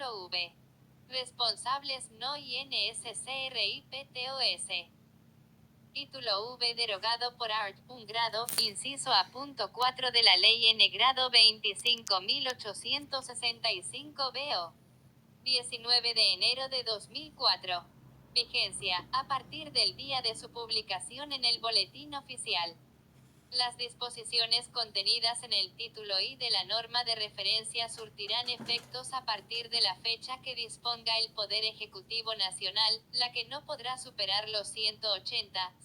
Título V. Responsables no INSCRIPTOS. Título V derogado por art. 1 grado, inciso A. Punto 4 de la Ley N. Grado 25.865 BO. 19 de enero de 2004. Vigencia, a partir del día de su publicación en el Boletín Oficial. Las disposiciones contenidas en el título I de la norma de referencia surtirán efectos a partir de la fecha que disponga el Poder Ejecutivo Nacional, la que no podrá superar los 180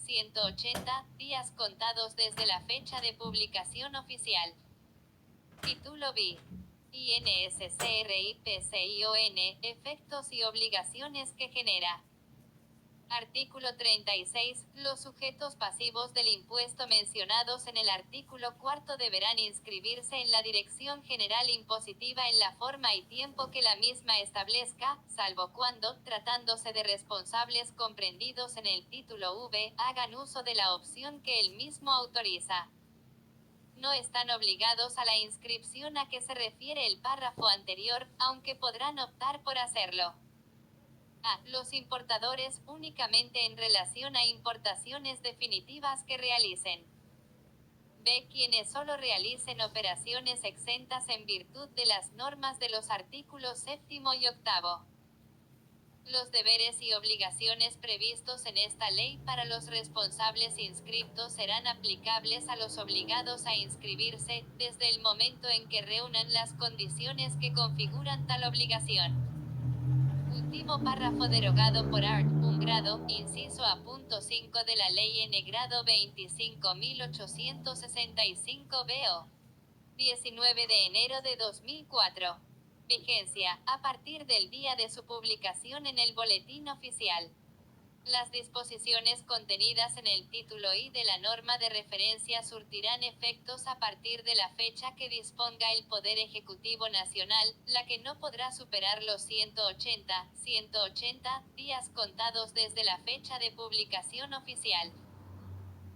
días contados desde la fecha de publicación oficial. Título B. INSCRIPCION, efectos y obligaciones que genera. Artículo 36. Los sujetos pasivos del impuesto mencionados en el artículo 4 deberán inscribirse en la Dirección General Impositiva en la forma y tiempo que la misma establezca, salvo cuando, tratándose de responsables comprendidos en el título V, hagan uso de la opción que el mismo autoriza. No están obligados a la inscripción a que se refiere el párrafo anterior, aunque podrán optar por hacerlo. A. Los importadores, únicamente en relación a importaciones definitivas que realicen. B. Quienes solo realicen operaciones exentas en virtud de las normas de los artículos 7º y 8º. Los deberes y obligaciones previstos en esta ley para los responsables inscriptos serán aplicables a los obligados a inscribirse, desde el momento en que reúnan las condiciones que configuran tal obligación. Último párrafo derogado por art. 1 grado, inciso A. Punto 5 de la Ley N. Grado 25.865 BO. 19 de enero de 2004. Vigencia, a partir del día de su publicación en el Boletín Oficial. Las disposiciones contenidas en el título I de la norma de referencia surtirán efectos a partir de la fecha que disponga el Poder Ejecutivo Nacional, la que no podrá superar los 180 días contados desde la fecha de publicación oficial.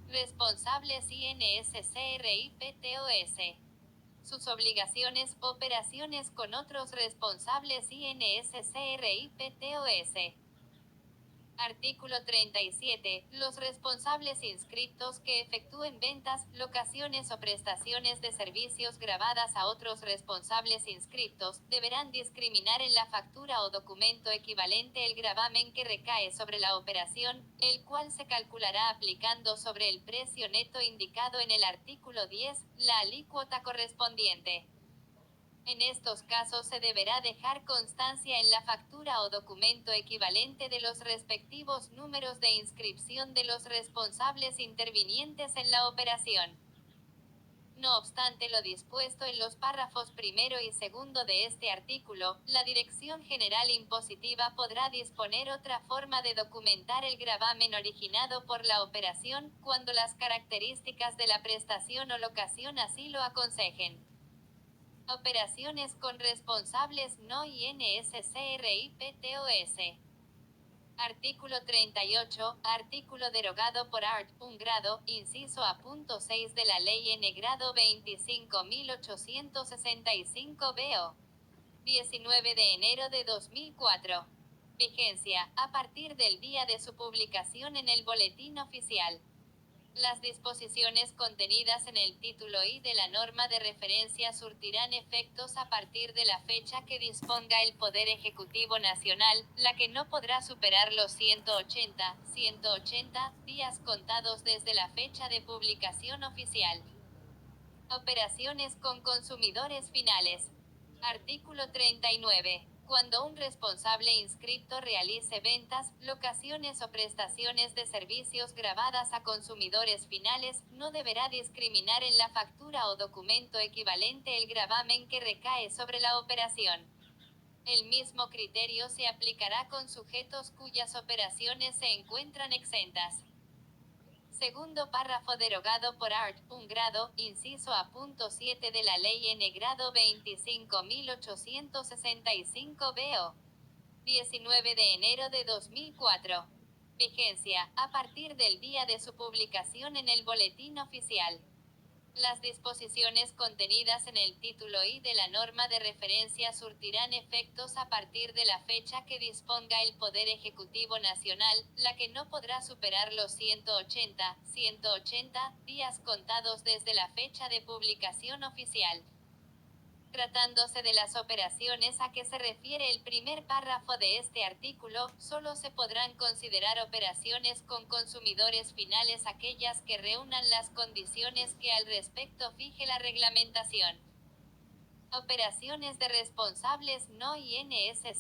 Responsables INSCRIPTOS. Sus obligaciones, operaciones con otros responsables INSCRIPTOS. Artículo 37. Los responsables inscriptos que efectúen ventas, locaciones o prestaciones de servicios grabadas a otros responsables inscriptos, deberán discriminar en la factura o documento equivalente el gravamen que recae sobre la operación, el cual se calculará aplicando sobre el precio neto indicado en el artículo 10, la alícuota correspondiente. En estos casos se deberá dejar constancia en la factura o documento equivalente de los respectivos números de inscripción de los responsables intervinientes en la operación. No obstante lo dispuesto en los párrafos primero y segundo de este artículo, la Dirección General Impositiva podrá disponer otra forma de documentar el gravamen originado por la operación, cuando las características de la prestación o locación así lo aconsejen. Operaciones con responsables no INSCRIPTOS. Artículo 38. Artículo derogado por art. 1 grado, inciso A. Punto 6 de la Ley N. Grado 25.865 BO. 19 de enero de 2004. Vigencia, a partir del día de su publicación en el Boletín Oficial. Las disposiciones contenidas en el título I de la norma de referencia surtirán efectos a partir de la fecha que disponga el Poder Ejecutivo Nacional, la que no podrá superar los 180 días contados desde la fecha de publicación oficial. Operaciones con consumidores finales. Artículo 39. Cuando un responsable inscripto realice ventas, locaciones o prestaciones de servicios grabadas a consumidores finales, no deberá discriminar en la factura o documento equivalente el gravamen que recae sobre la operación. El mismo criterio se aplicará con sujetos cuyas operaciones se encuentran exentas. Segundo párrafo derogado por art. 1 grado, inciso A. Punto 7 de la Ley N. Grado 25.865 BO. 19 de enero de 2004. Vigencia, a partir del día de su publicación en el Boletín Oficial. Las disposiciones contenidas en el título I de la norma de referencia surtirán efectos a partir de la fecha que disponga el Poder Ejecutivo Nacional, la que no podrá superar los 180 días contados desde la fecha de publicación oficial. Tratándose de las operaciones a que se refiere el primer párrafo de este artículo, solo se podrán considerar operaciones con consumidores finales aquellas que reúnan las condiciones que al respecto fije la reglamentación. Operaciones de responsables no INSCRIPTOS.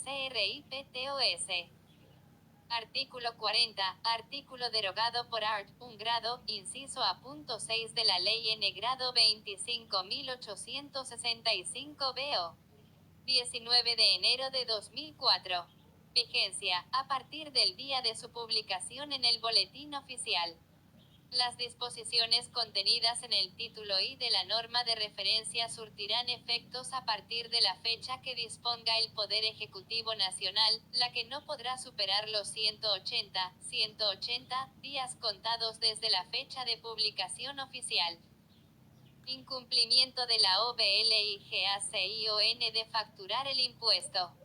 Artículo 40. Artículo derogado por art. 1 grado, inciso A. Punto 6 de la Ley N. grado 25.865 BO. 19 de enero de 2004. Vigencia, a partir del día de su publicación en el Boletín Oficial. Las disposiciones contenidas en el título I de la norma de referencia surtirán efectos a partir de la fecha que disponga el Poder Ejecutivo Nacional, la que no podrá superar los 180 días contados desde la fecha de publicación oficial. Incumplimiento de la OBLIGACION de facturar el impuesto.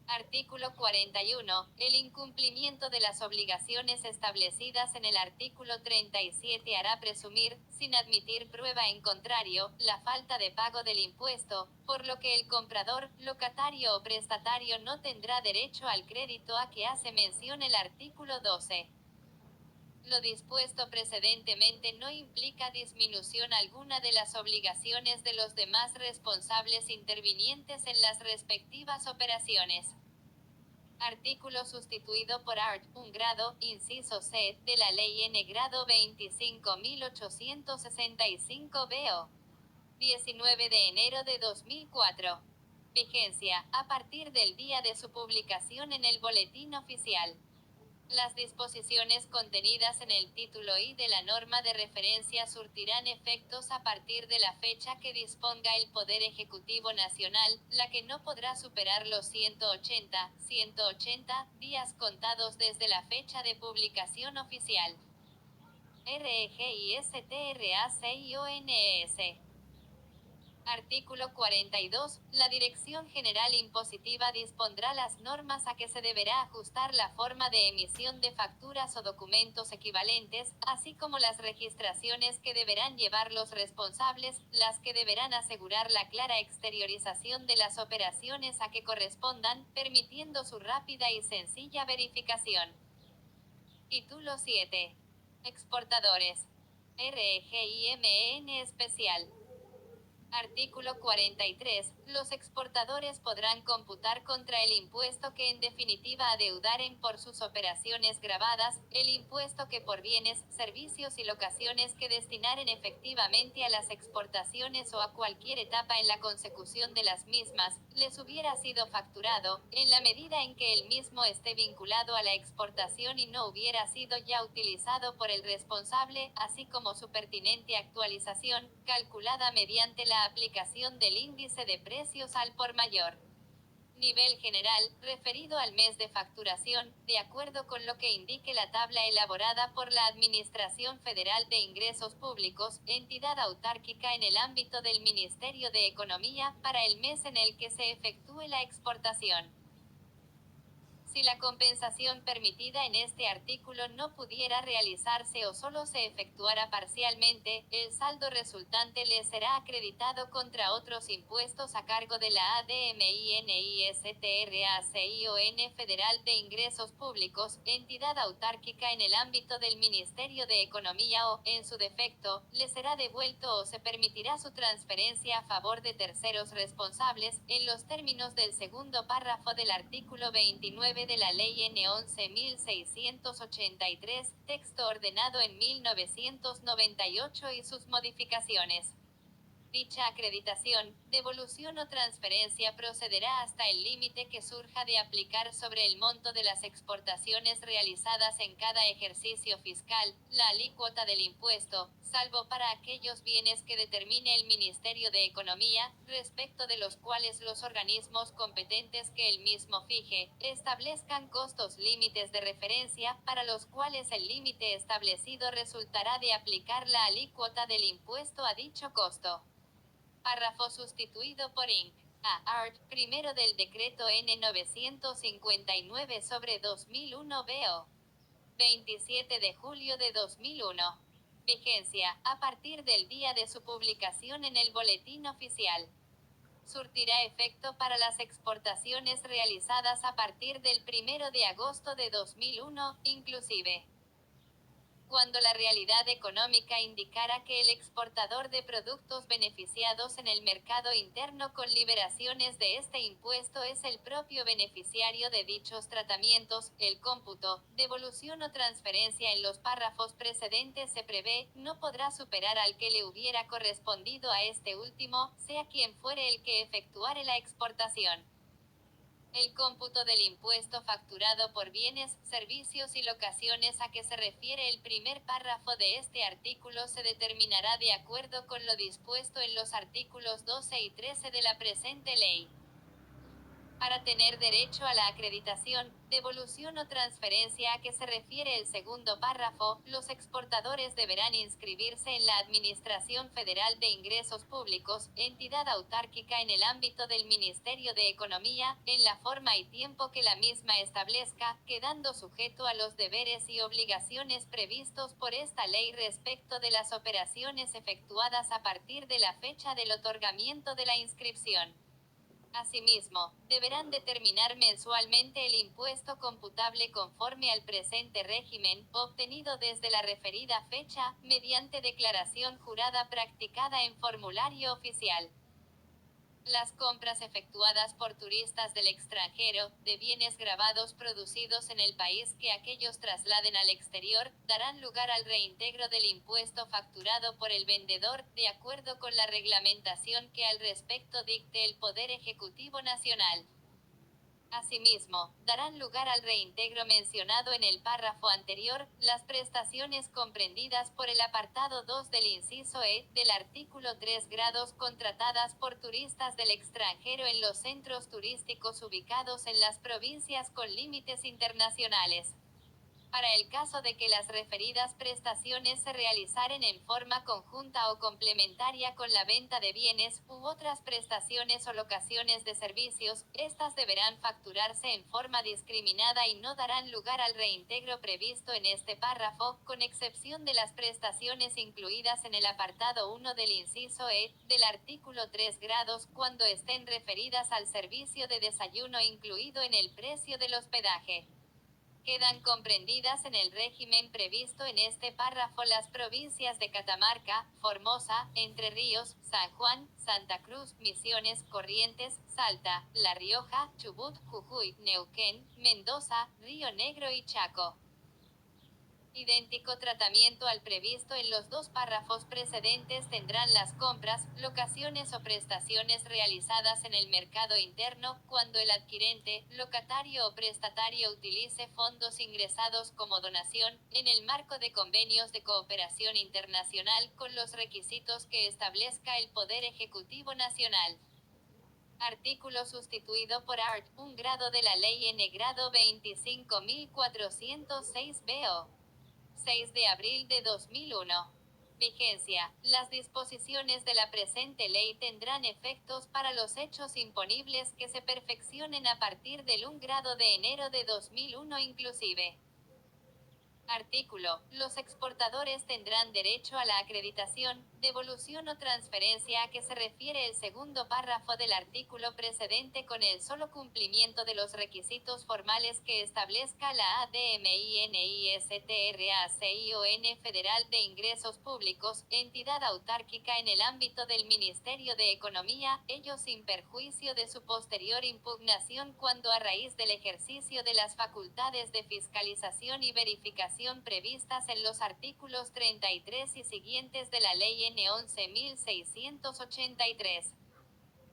Artículo 41. El incumplimiento de las obligaciones establecidas en el artículo 37 hará presumir, sin admitir prueba en contrario, la falta de pago del impuesto, por lo que el comprador, locatario o prestatario no tendrá derecho al crédito a que hace mención el artículo 12. Lo dispuesto precedentemente no implica disminución alguna de las obligaciones de los demás responsables intervinientes en las respectivas operaciones. Artículo sustituido por art. 1 grado, inciso C, de la Ley N. grado 25.865 BO. 19 de enero de 2004. Vigencia, a partir del día de su publicación en el Boletín Oficial. Las disposiciones contenidas en el título I de la norma de referencia surtirán efectos a partir de la fecha que disponga el Poder Ejecutivo Nacional, la que no podrá superar los 180 días contados desde la fecha de publicación oficial. REGISTRACIONES. Artículo 42. La Dirección General Impositiva dispondrá las normas a que se deberá ajustar la forma de emisión de facturas o documentos equivalentes, así como las registraciones que deberán llevar los responsables, las que deberán asegurar la clara exteriorización de las operaciones a que correspondan, permitiendo su rápida y sencilla verificación. Título 7. Exportadores. REGIMEN especial. Artículo 43. Los exportadores podrán computar contra el impuesto que en definitiva adeudaren por sus operaciones gravadas, el impuesto que por bienes, servicios y locaciones que destinaren efectivamente a las exportaciones o a cualquier etapa en la consecución de las mismas, les hubiera sido facturado, en la medida en que el mismo esté vinculado a la exportación y no hubiera sido ya utilizado por el responsable, así como su pertinente actualización, calculada mediante la aplicación del índice de precios al por mayor. Nivel general, referido al mes de facturación, de acuerdo con lo que indique la tabla elaborada por la Administración Federal de Ingresos Públicos, entidad autárquica en el ámbito del Ministerio de Economía, para el mes en el que se efectúe la exportación. Si la compensación permitida en este artículo no pudiera realizarse o solo se efectuara parcialmente, el saldo resultante le será acreditado contra otros impuestos a cargo de la ADMINISTRACION Federal de Ingresos Públicos, entidad autárquica en el ámbito del Ministerio de Economía o, en su defecto, le será devuelto o se permitirá su transferencia a favor de terceros responsables, en los términos del segundo párrafo del artículo 29 de la Ley N. 11.683, texto ordenado en 1998 y sus modificaciones. Dicha acreditación, devolución o transferencia procederá hasta el límite que surja de aplicar sobre el monto de las exportaciones realizadas en cada ejercicio fiscal, la alícuota del impuesto, salvo para aquellos bienes que determine el Ministerio de Economía, respecto de los cuales los organismos competentes que el mismo fije, establezcan costos límites de referencia, para los cuales el límite establecido resultará de aplicar la alícuota del impuesto a dicho costo. Párrafo sustituido por Inc. A. Art. Primero del decreto N. 959 sobre 2001 BO. 27 de julio de 2001. Vigencia, a partir del día de su publicación en el Boletín Oficial. Surtirá efecto para las exportaciones realizadas a partir del 1 de agosto de 2001, inclusive. Cuando la realidad económica indicara que el exportador de productos beneficiados en el mercado interno con liberaciones de este impuesto es el propio beneficiario de dichos tratamientos, el cómputo, devolución o transferencia en los párrafos precedentes se prevé, no podrá superar al que le hubiera correspondido a este último, sea quien fuere el que efectuare la exportación. El cómputo del impuesto facturado por bienes, servicios y locaciones a que se refiere el primer párrafo de este artículo se determinará de acuerdo con lo dispuesto en los artículos 12 y 13 de la presente ley. Para tener derecho a la acreditación, devolución o transferencia a que se refiere el segundo párrafo, los exportadores deberán inscribirse en la Administración Federal de Ingresos Públicos, entidad autárquica en el ámbito del Ministerio de Economía, en la forma y tiempo que la misma establezca, quedando sujeto a los deberes y obligaciones previstos por esta ley respecto de las operaciones efectuadas a partir de la fecha del otorgamiento de la inscripción. Asimismo, deberán determinar mensualmente el impuesto computable conforme al presente régimen, obtenido desde la referida fecha, mediante declaración jurada practicada en formulario oficial. Las compras efectuadas por turistas del extranjero, de bienes grabados producidos en el país que aquellos trasladen al exterior, darán lugar al reintegro del impuesto facturado por el vendedor, de acuerdo con la reglamentación que al respecto dicte el Poder Ejecutivo Nacional. Asimismo, darán lugar al reintegro mencionado en el párrafo anterior, las prestaciones comprendidas por el apartado 2 del inciso E, del artículo 3 grados contratadas por turistas del extranjero en los centros turísticos ubicados en las provincias con límites internacionales. Para el caso de que las referidas prestaciones se realizaren en forma conjunta o complementaria con la venta de bienes, u otras prestaciones o locaciones de servicios, estas deberán facturarse en forma discriminada y no darán lugar al reintegro previsto en este párrafo, con excepción de las prestaciones incluidas en el apartado 1 del inciso E, del artículo 3 grados, cuando estén referidas al servicio de desayuno incluido en el precio del hospedaje. Quedan comprendidas en el régimen previsto en este párrafo las provincias de Catamarca, Formosa, Entre Ríos, San Juan, Santa Cruz, Misiones, Corrientes, Salta, La Rioja, Chubut, Jujuy, Neuquén, Mendoza, Río Negro y Chaco. Idéntico tratamiento al previsto en los dos párrafos precedentes tendrán las compras, locaciones o prestaciones realizadas en el mercado interno, cuando el adquirente, locatario o prestatario utilice fondos ingresados como donación, en el marco de convenios de cooperación internacional con los requisitos que establezca el Poder Ejecutivo Nacional. Artículo sustituido por Art. 1 grado de la Ley N. grado 25.406 BO. 6 de abril de 2001. Vigencia. Las disposiciones de la presente ley tendrán efectos para los hechos imponibles que se perfeccionen a partir del 1 grado de enero de 2001 inclusive. Artículo. Los exportadores tendrán derecho a la acreditación, devolución o transferencia a que se refiere el segundo párrafo del artículo precedente con el solo cumplimiento de los requisitos formales que establezca la ADMINISTRACION Federal de Ingresos Públicos, entidad autárquica en el ámbito del Ministerio de Economía, ello sin perjuicio de su posterior impugnación cuando a raíz del ejercicio de las facultades de fiscalización y verificación previstas en los artículos 33 y siguientes de la Ley N 11.683.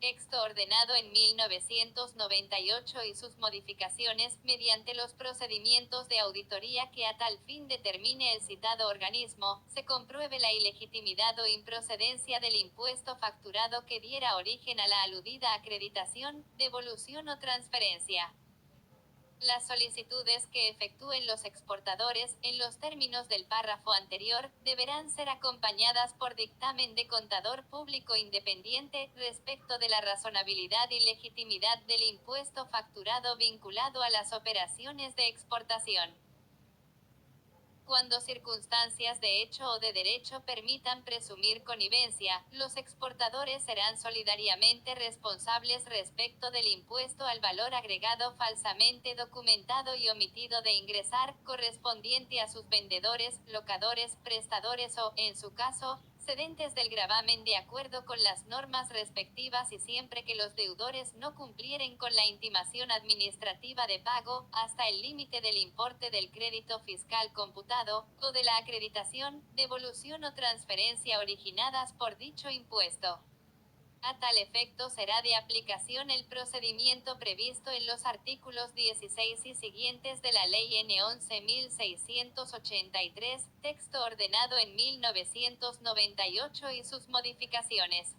Texto ordenado en 1998 y sus modificaciones, mediante los procedimientos de auditoría que a tal fin determine el citado organismo, se compruebe la ilegitimidad o improcedencia del impuesto facturado que diera origen a la aludida acreditación, devolución o transferencia. Las solicitudes que efectúen los exportadores, en los términos del párrafo anterior, deberán ser acompañadas por dictamen de contador público independiente, respecto de la razonabilidad y legitimidad del impuesto facturado vinculado a las operaciones de exportación. Cuando circunstancias de hecho o de derecho permitan presumir connivencia, los exportadores serán solidariamente responsables respecto del impuesto al valor agregado falsamente documentado y omitido de ingresar, correspondiente a sus vendedores, locadores, prestadores o, en su caso, cedentes del gravamen de acuerdo con las normas respectivas y siempre que los deudores no cumplieren con la intimación administrativa de pago, hasta el límite del importe del crédito fiscal computado, o de la acreditación, devolución o transferencia originadas por dicho impuesto. A tal efecto será de aplicación el procedimiento previsto en los artículos 16 y siguientes de la Ley N 11.683, texto ordenado en 1998 y sus modificaciones.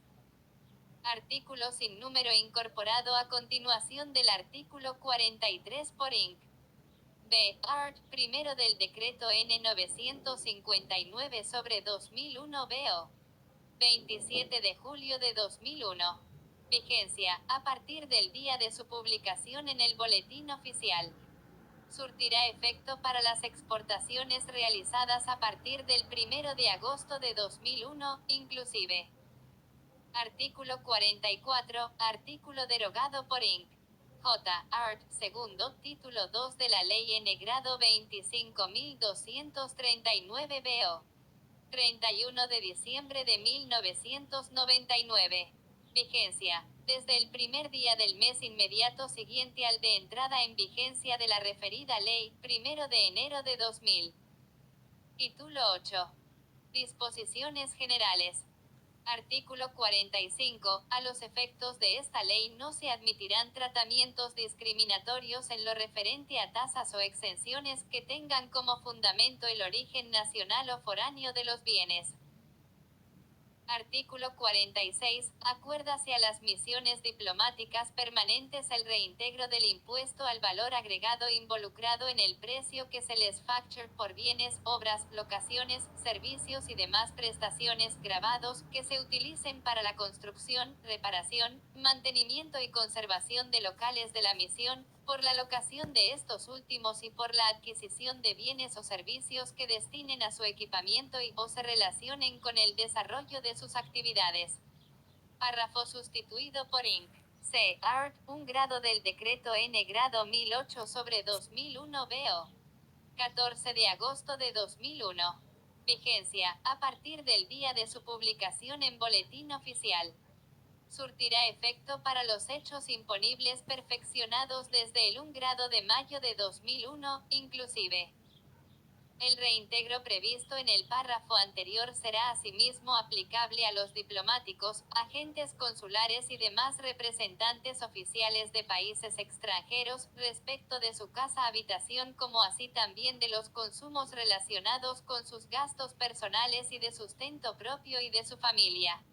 Artículo sin número incorporado a continuación del artículo 43 por Inc. B. Art. Primero del Decreto N. 959/2001 BO. 27 de julio de 2001. Vigencia, a partir del día de su publicación en el Boletín Oficial. Surtirá efecto para las exportaciones realizadas a partir del 1 de agosto de 2001, inclusive. Artículo 44, artículo derogado por Inc. J. Art. Segundo, título 2 de la Ley N. Grado 25.239 BO. 31 de diciembre de 1999. Vigencia. Desde el primer día del mes inmediato siguiente al de entrada en vigencia de la referida ley, 1 de enero de 2000. Título 8. Disposiciones generales. Artículo 45. A los efectos de esta ley no se admitirán tratamientos discriminatorios en lo referente a tasas o exenciones que tengan como fundamento el origen nacional o foráneo de los bienes. Artículo 46. Acuérdase a las misiones diplomáticas permanentes el reintegro del impuesto al valor agregado involucrado en el precio que se les facture por bienes, obras, locaciones, servicios y demás prestaciones, gravados, que se utilicen para la construcción, reparación, mantenimiento y conservación de locales de la misión, por la locación de estos últimos y por la adquisición de bienes o servicios que destinen a su equipamiento y o se relacionen con el desarrollo de sus actividades. Párrafo sustituido por Inc. C. Art. Un grado del Decreto N. Grado 1008/2001 BO. 14 de agosto de 2001. Vigencia, a partir del día de su publicación en Boletín Oficial. Surtirá efecto para los hechos imponibles perfeccionados desde el 1 grado de mayo de 2001, inclusive. El reintegro previsto en el párrafo anterior será asimismo aplicable a los diplomáticos, agentes consulares y demás representantes oficiales de países extranjeros, respecto de su casa-habitación como así también de los consumos relacionados con sus gastos personales y de sustento propio y de su familia.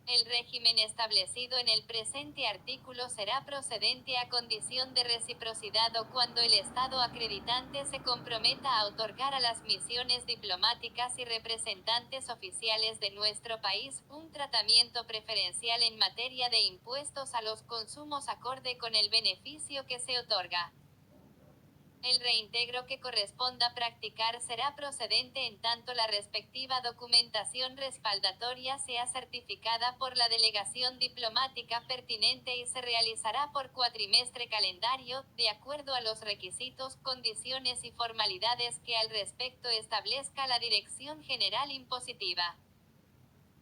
El régimen establecido en el presente artículo será procedente a condición de reciprocidad o cuando el Estado acreditante se comprometa a otorgar a las misiones diplomáticas y representantes oficiales de nuestro país un tratamiento preferencial en materia de impuestos a los consumos acorde con el beneficio que se otorga. El reintegro que corresponda practicar será procedente en tanto la respectiva documentación respaldatoria sea certificada por la delegación diplomática pertinente y se realizará por cuatrimestre calendario, de acuerdo a los requisitos, condiciones y formalidades que al respecto establezca la Dirección General Impositiva.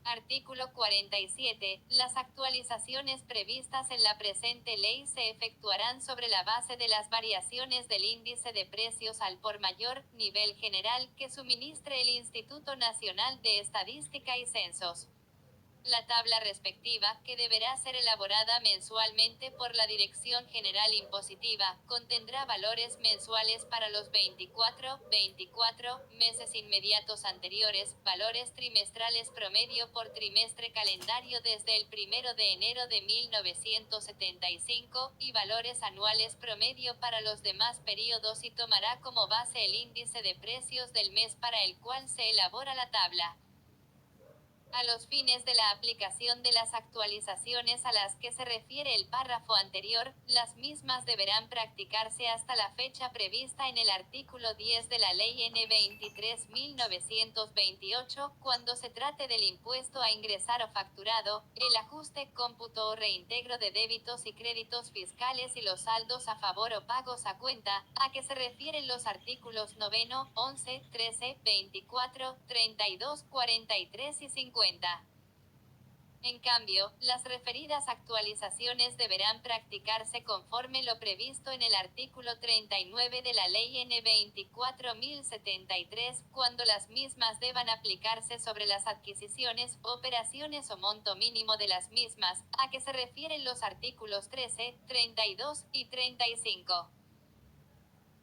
Artículo 47. Las actualizaciones previstas en la presente ley se efectuarán sobre la base de las variaciones del índice de precios al por mayor, nivel general, que suministre el Instituto Nacional de Estadística y Censos. La tabla respectiva, que deberá ser elaborada mensualmente por la Dirección General Impositiva, contendrá valores mensuales para los 24 meses inmediatos anteriores, valores trimestrales promedio por trimestre calendario desde el 1 de enero de 1975, y valores anuales promedio para los demás periodos, y tomará como base el índice de precios del mes para el cual se elabora la tabla. A los fines de la aplicación de las actualizaciones a las que se refiere el párrafo anterior, las mismas deberán practicarse hasta la fecha prevista en el artículo 10 de la Ley N. 23.928, cuando se trate del impuesto a ingresar o facturado, el ajuste, cómputo o reintegro de débitos y créditos fiscales y los saldos a favor o pagos a cuenta, a que se refieren los artículos 9, 11, 13, 24, 32, 43 y 50. En cambio, las referidas actualizaciones deberán practicarse conforme lo previsto en el artículo 39 de la Ley N. 24.073, cuando las mismas deban aplicarse sobre las adquisiciones, operaciones o monto mínimo de las mismas, a que se refieren los artículos 13, 32 y 35.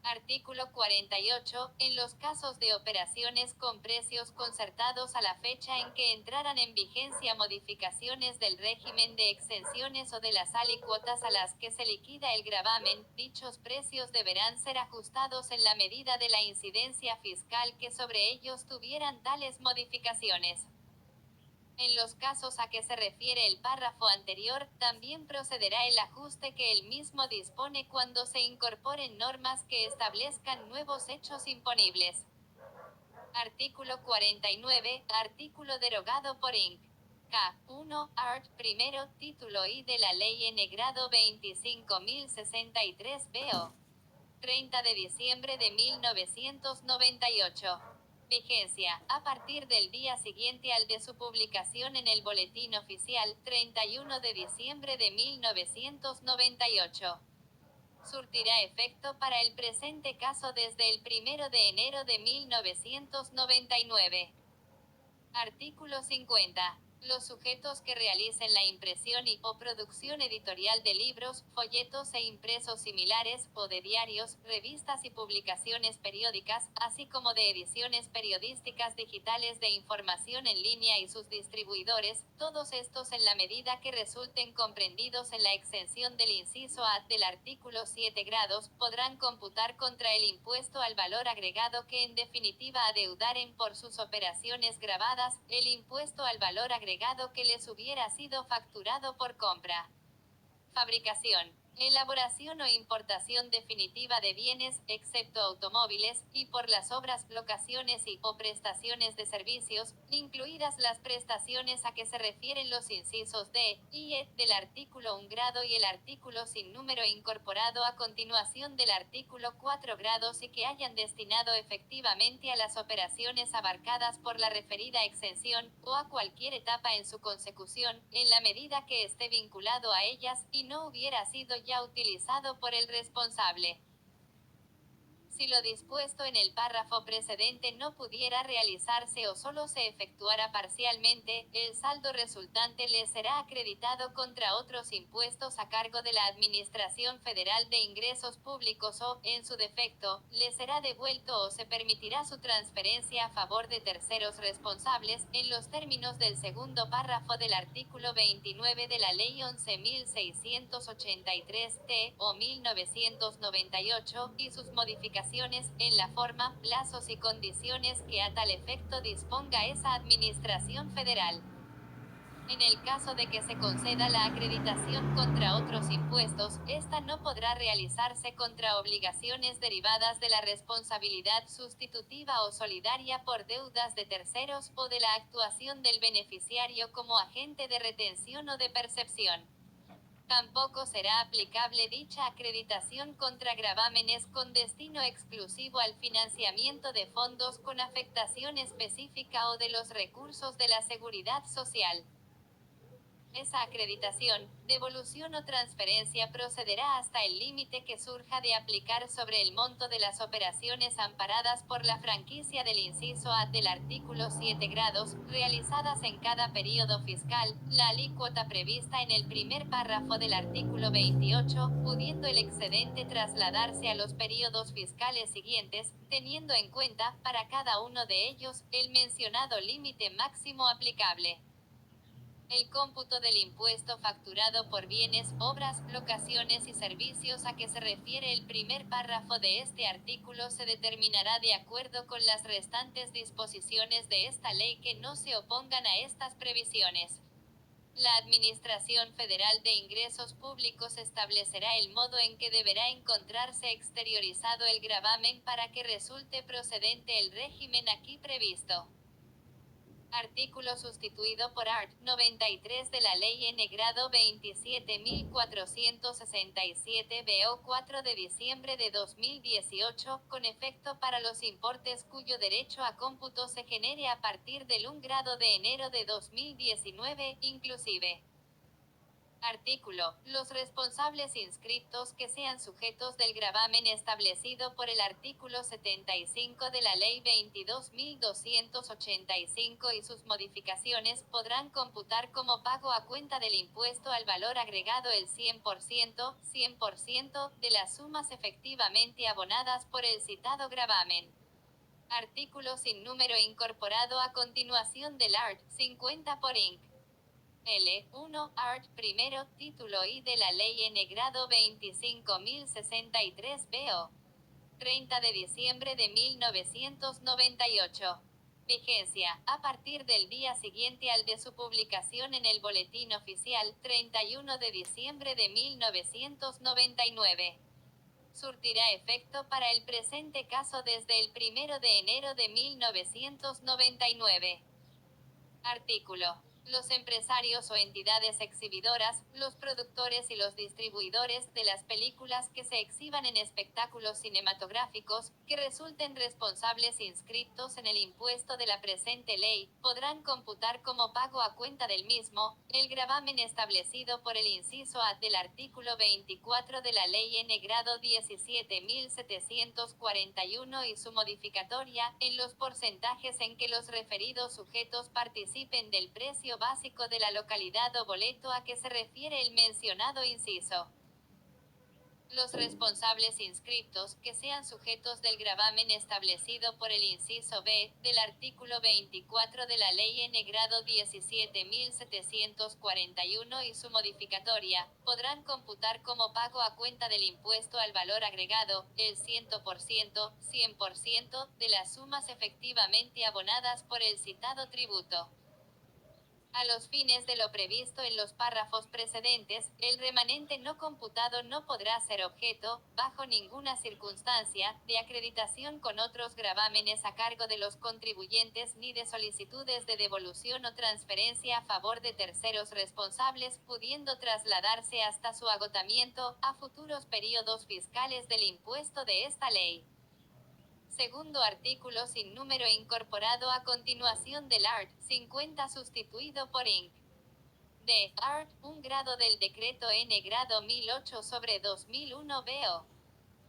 Artículo 48. En los casos de operaciones con precios concertados a la fecha en que entraran en vigencia modificaciones del régimen de exenciones o de las alícuotas a las que se liquida el gravamen, dichos precios deberán ser ajustados en la medida de la incidencia fiscal que sobre ellos tuvieran tales modificaciones. En los casos a que se refiere el párrafo anterior, también procederá el ajuste que el mismo dispone cuando se incorporen normas que establezcan nuevos hechos imponibles. Artículo 49. Artículo derogado por Inc. K. 1. Art. Primero, título I de la Ley N. grado 25.063 BO. 30 de diciembre de 1998. Vigencia, a partir del día siguiente al de su publicación en el Boletín Oficial, 31 de diciembre de 1998. Surtirá efecto para el presente caso desde el 1 de enero de 1999. Artículo 50. Los sujetos que realicen la impresión o producción editorial de libros, folletos e impresos similares, o de diarios, revistas y publicaciones periódicas, así como de ediciones periodísticas digitales de información en línea y sus distribuidores, todos estos en la medida que resulten comprendidos en la exención del inciso A del artículo 7 grados, podrán computar contra el impuesto al valor agregado que en definitiva adeudaren por sus operaciones gravadas, el impuesto al valor agregado que les hubiera sido facturado por compra, fabricación, elaboración o importación definitiva de bienes, excepto automóviles, y por las obras, locaciones o prestaciones de servicios, incluidas las prestaciones a que se refieren los incisos D y E del artículo 1 grado y el artículo sin número incorporado a continuación del artículo 4 grados y que hayan destinado efectivamente a las operaciones abarcadas por la referida exención, o a cualquier etapa en su consecución, en la medida que esté vinculado a ellas, y no hubiera sido ya utilizado por el responsable. Si lo dispuesto en el párrafo precedente no pudiera realizarse o solo se efectuara parcialmente, el saldo resultante le será acreditado contra otros impuestos a cargo de la Administración Federal de Ingresos Públicos o, en su defecto, le será devuelto o se permitirá su transferencia a favor de terceros responsables, en los términos del segundo párrafo del artículo 29 de la Ley 11.683 o 1998, y sus modificaciones en la forma, plazos y condiciones que a tal efecto disponga esa Administración Federal. En el caso de que se conceda la acreditación contra otros impuestos, esta no podrá realizarse contra obligaciones derivadas de la responsabilidad sustitutiva o solidaria por deudas de terceros, o de la actuación del beneficiario como agente de retención o de percepción. Tampoco será aplicable dicha acreditación contra gravámenes con destino exclusivo al financiamiento de fondos con afectación específica o de los recursos de la Seguridad Social. Esa acreditación, devolución o transferencia procederá hasta el límite que surja de aplicar sobre el monto de las operaciones amparadas por la franquicia del inciso A del artículo 7 grados, realizadas en cada periodo fiscal, la alícuota prevista en el primer párrafo del artículo 28, pudiendo el excedente trasladarse a los periodos fiscales siguientes, teniendo en cuenta, para cada uno de ellos, el mencionado límite máximo aplicable. El cómputo del impuesto facturado por bienes, obras, locaciones y servicios a que se refiere el primer párrafo de este artículo se determinará de acuerdo con las restantes disposiciones de esta ley que no se opongan a estas previsiones. La Administración Federal de Ingresos Públicos establecerá el modo en que deberá encontrarse exteriorizado el gravamen para que resulte procedente el régimen aquí previsto. Artículo sustituido por art. 93 de la Ley N. Grado 27.467 BO 4 de diciembre de 2018, con efecto para los importes cuyo derecho a cómputo se genere a partir del 1 grado de enero de 2019, inclusive. Artículo. Los responsables inscriptos que sean sujetos del gravamen establecido por el artículo 75 de la Ley 22.285 y sus modificaciones podrán computar como pago a cuenta del impuesto al valor agregado el 100% de las sumas efectivamente abonadas por el citado gravamen. Artículo sin número incorporado a continuación del art. 50 por Inc. L1, art. Primero, título I de la Ley N. Grado 25.063 BO. 30 de diciembre de 1998. Vigencia, a partir del día siguiente al de su publicación en el Boletín Oficial, 31 de diciembre de 1999. Surtirá efecto para el presente caso desde el 1 de enero de 1999. Artículo. Los empresarios o entidades exhibidoras, los productores y los distribuidores de las películas que se exhiban en espectáculos cinematográficos, que resulten responsables inscritos en el impuesto de la presente ley, podrán computar como pago a cuenta del mismo, el gravamen establecido por el inciso A del artículo 24 de la Ley N. Grado 17.741 y su modificatoria, en los porcentajes en que los referidos sujetos participen del precio básico de la localidad o boleto a que se refiere el mencionado inciso. Los responsables inscriptos, que sean sujetos del gravamen establecido por el inciso B, del artículo 24 de la Ley N. Grado 17.741 y su modificatoria, podrán computar como pago a cuenta del impuesto al valor agregado, el 100% de las sumas efectivamente abonadas por el citado tributo. A los fines de lo previsto en los párrafos precedentes, el remanente no computado no podrá ser objeto, bajo ninguna circunstancia, de acreditación con otros gravámenes a cargo de los contribuyentes ni de solicitudes de devolución o transferencia a favor de terceros responsables, pudiendo trasladarse hasta su agotamiento, a futuros periodos fiscales del impuesto de esta ley. Segundo artículo sin número incorporado a continuación del art. 50 sustituido por Inc. D. art. 1 grado del decreto N. Grado 1008/2001 BO.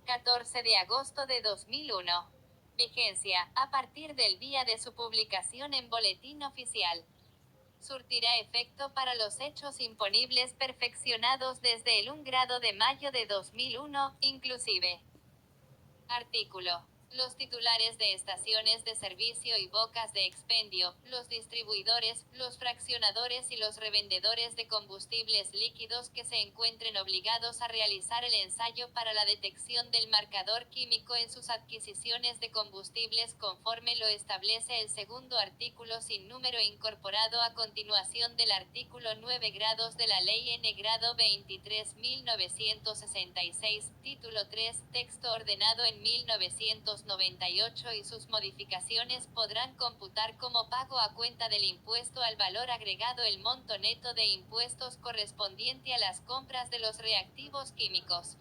14 de agosto de 2001. Vigencia, a partir del día de su publicación en Boletín Oficial. Surtirá efecto para los hechos imponibles perfeccionados desde el 1 grado de mayo de 2001, inclusive. Artículo. Los titulares de estaciones de servicio y bocas de expendio, los distribuidores, los fraccionadores y los revendedores de combustibles líquidos que se encuentren obligados a realizar el ensayo para la detección del marcador químico en sus adquisiciones de combustibles conforme lo establece el segundo artículo sin número incorporado a continuación del artículo 9 grados de la Ley N. Grado 23.966, título 3, texto ordenado en 1900 1998 y sus modificaciones podrán computar como pago a cuenta del impuesto al valor agregado el monto neto de impuestos correspondiente a las compras de los reactivos químicos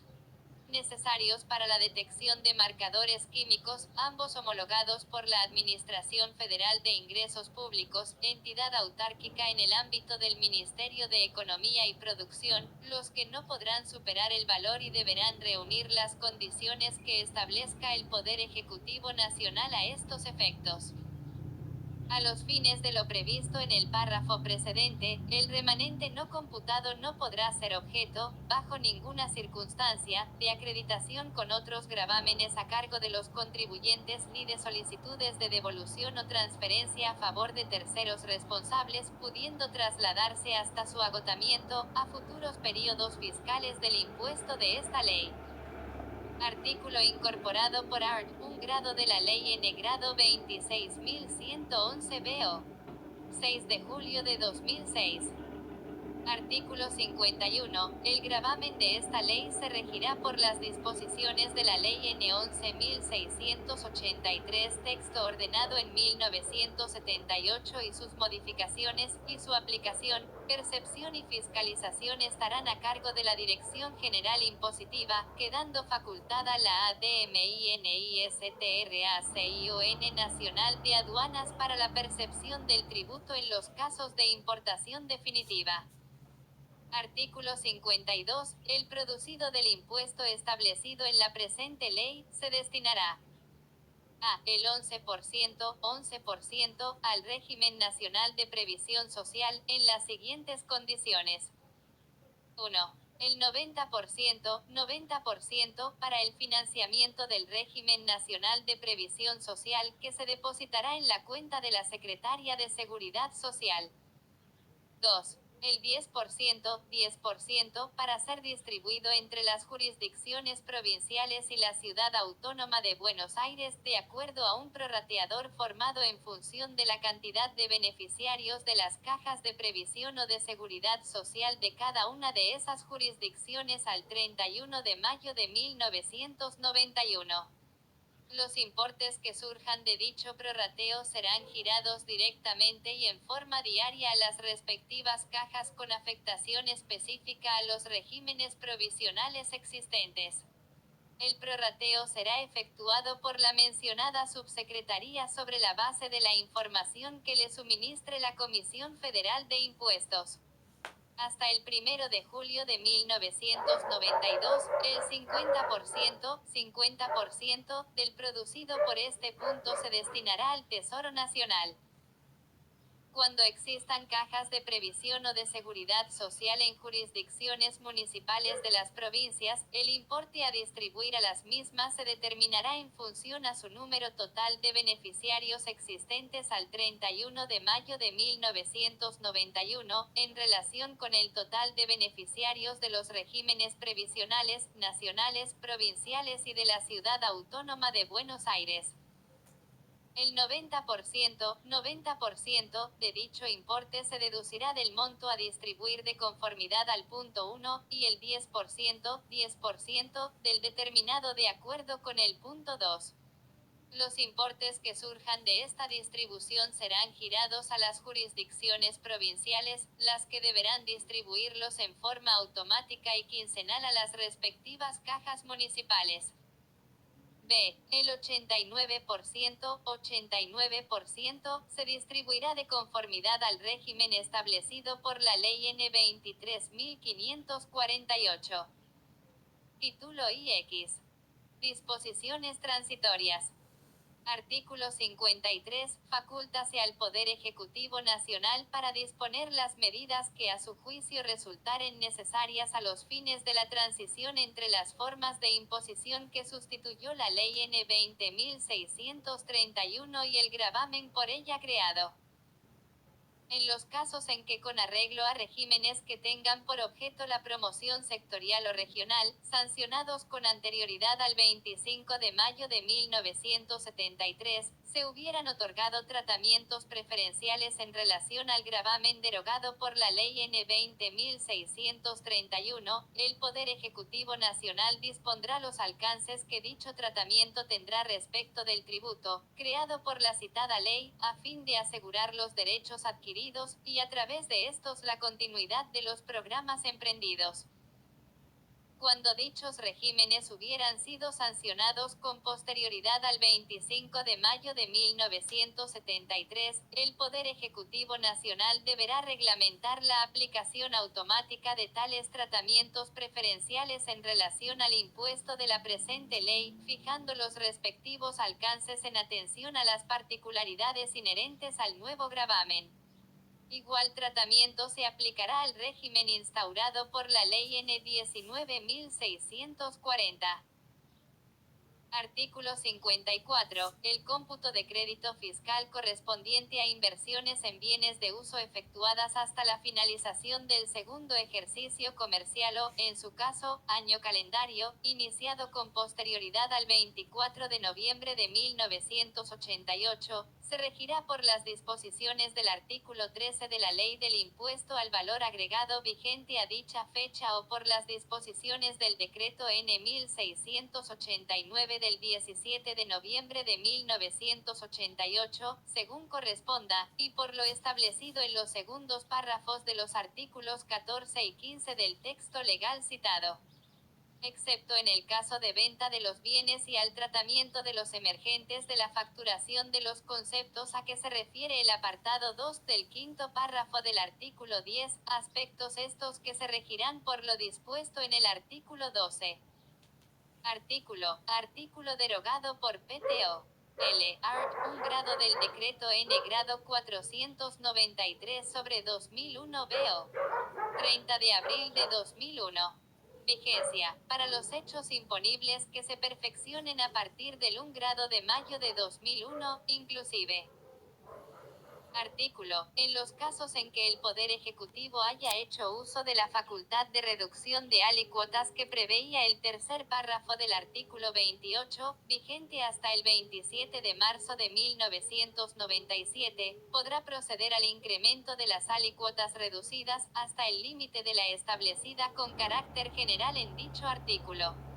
necesarios para la detección de marcadores químicos, ambos homologados por la Administración Federal de Ingresos Públicos, entidad autárquica en el ámbito del Ministerio de Economía y Producción, los que no podrán superar el valor y deberán reunir las condiciones que establezca el Poder Ejecutivo Nacional a estos efectos. A los fines de lo previsto en el párrafo precedente, el remanente no computado no podrá ser objeto, bajo ninguna circunstancia, de acreditación con otros gravámenes a cargo de los contribuyentes ni de solicitudes de devolución o transferencia a favor de terceros responsables, pudiendo trasladarse hasta su agotamiento, a futuros periodos fiscales del impuesto de esta ley. Artículo incorporado por art. 1 grado de la Ley N. Grado 26.111 BO. 6 de julio de 2006. Artículo 51. El gravamen de esta ley se regirá por las disposiciones de la Ley N. 11.683, texto ordenado en 1978 y sus modificaciones, y su aplicación, percepción y fiscalización estarán a cargo de la Dirección General Impositiva, quedando facultada la ADMINISTRACION Nacional de Aduanas para la percepción del tributo en los casos de importación definitiva. Artículo 52. El producido del impuesto establecido en la presente ley, se destinará a. El 11% al régimen nacional de previsión social, en las siguientes condiciones. 1. El 90% para el financiamiento del régimen nacional de previsión social, que se depositará en la cuenta de la Secretaría de Seguridad Social. 2. El 10% para ser distribuido entre las jurisdicciones provinciales y la Ciudad Autónoma de Buenos Aires, de acuerdo a un prorrateador formado en función de la cantidad de beneficiarios de las cajas de previsión o de seguridad social de cada una de esas jurisdicciones al 31 de mayo de 1991. Los importes que surjan de dicho prorrateo serán girados directamente y en forma diaria a las respectivas cajas con afectación específica a los regímenes provisionales existentes. El prorrateo será efectuado por la mencionada subsecretaría sobre la base de la información que le suministre la Comisión Federal de Impuestos. Hasta el 1 de julio de 1992, el 50% del producido por este punto se destinará al Tesoro Nacional. Cuando existan cajas de previsión o de seguridad social en jurisdicciones municipales de las provincias, el importe a distribuir a las mismas se determinará en función a su número total de beneficiarios existentes al 31 de mayo de 1991, en relación con el total de beneficiarios de los regímenes previsionales, nacionales, provinciales y de la Ciudad Autónoma de Buenos Aires. El 90% de dicho importe se deducirá del monto a distribuir de conformidad al punto 1, y el 10% del determinado de acuerdo con el punto 2. Los importes que surjan de esta distribución serán girados a las jurisdicciones provinciales, las que deberán distribuirlos en forma automática y quincenal a las respectivas cajas municipales. B. El 89% se distribuirá de conformidad al régimen establecido por la Ley N. 23.548. Título IX. Disposiciones transitorias. Artículo 53. Facúltase al Poder Ejecutivo Nacional para disponer las medidas que a su juicio resultaren necesarias a los fines de la transición entre las formas de imposición que sustituyó la Ley N. 20.631 y el gravamen por ella creado. En los casos en que con arreglo a regímenes que tengan por objeto la promoción sectorial o regional, sancionados con anterioridad al 25 de mayo de 1973, se hubieran otorgado tratamientos preferenciales en relación al gravamen derogado por la Ley N. 20.631, el Poder Ejecutivo Nacional dispondrá los alcances que dicho tratamiento tendrá respecto del tributo, creado por la citada ley, a fin de asegurar los derechos adquiridos, y a través de estos la continuidad de los programas emprendidos. Cuando dichos regímenes hubieran sido sancionados con posterioridad al 25 de mayo de 1973, el Poder Ejecutivo Nacional deberá reglamentar la aplicación automática de tales tratamientos preferenciales en relación al impuesto de la presente ley, fijando los respectivos alcances en atención a las particularidades inherentes al nuevo gravamen. Igual tratamiento se aplicará al régimen instaurado por la Ley N. 19.640. Artículo 54. El cómputo de crédito fiscal correspondiente a inversiones en bienes de uso efectuadas hasta la finalización del segundo ejercicio comercial o, en su caso, año calendario, iniciado con posterioridad al 24 de noviembre de 1988, se regirá por las disposiciones del artículo 13 de la Ley del Impuesto al Valor Agregado vigente a dicha fecha o por las disposiciones del Decreto N. 1689 del 17 de noviembre de 1988, según corresponda, y por lo establecido en los segundos párrafos de los artículos 14 y 15 del texto legal citado, excepto en el caso de venta de los bienes y al tratamiento de los emergentes de la facturación de los conceptos a que se refiere el apartado 2 del quinto párrafo del artículo 10, aspectos estos que se regirán por lo dispuesto en el artículo 12. Artículo derogado por PTO. L. Art. 1 grado del decreto N. grado 493/2001 BO. 30 de abril de 2001. Vigencia. Para los hechos imponibles que se perfeccionen a partir del 1 grado de mayo de 2001, inclusive. En los casos en que el Poder Ejecutivo haya hecho uso de la facultad de reducción de alícuotas que preveía el tercer párrafo del artículo 28, vigente hasta el 27 de marzo de 1997, podrá proceder al incremento de las alícuotas reducidas, hasta el límite de la establecida con carácter general en dicho artículo.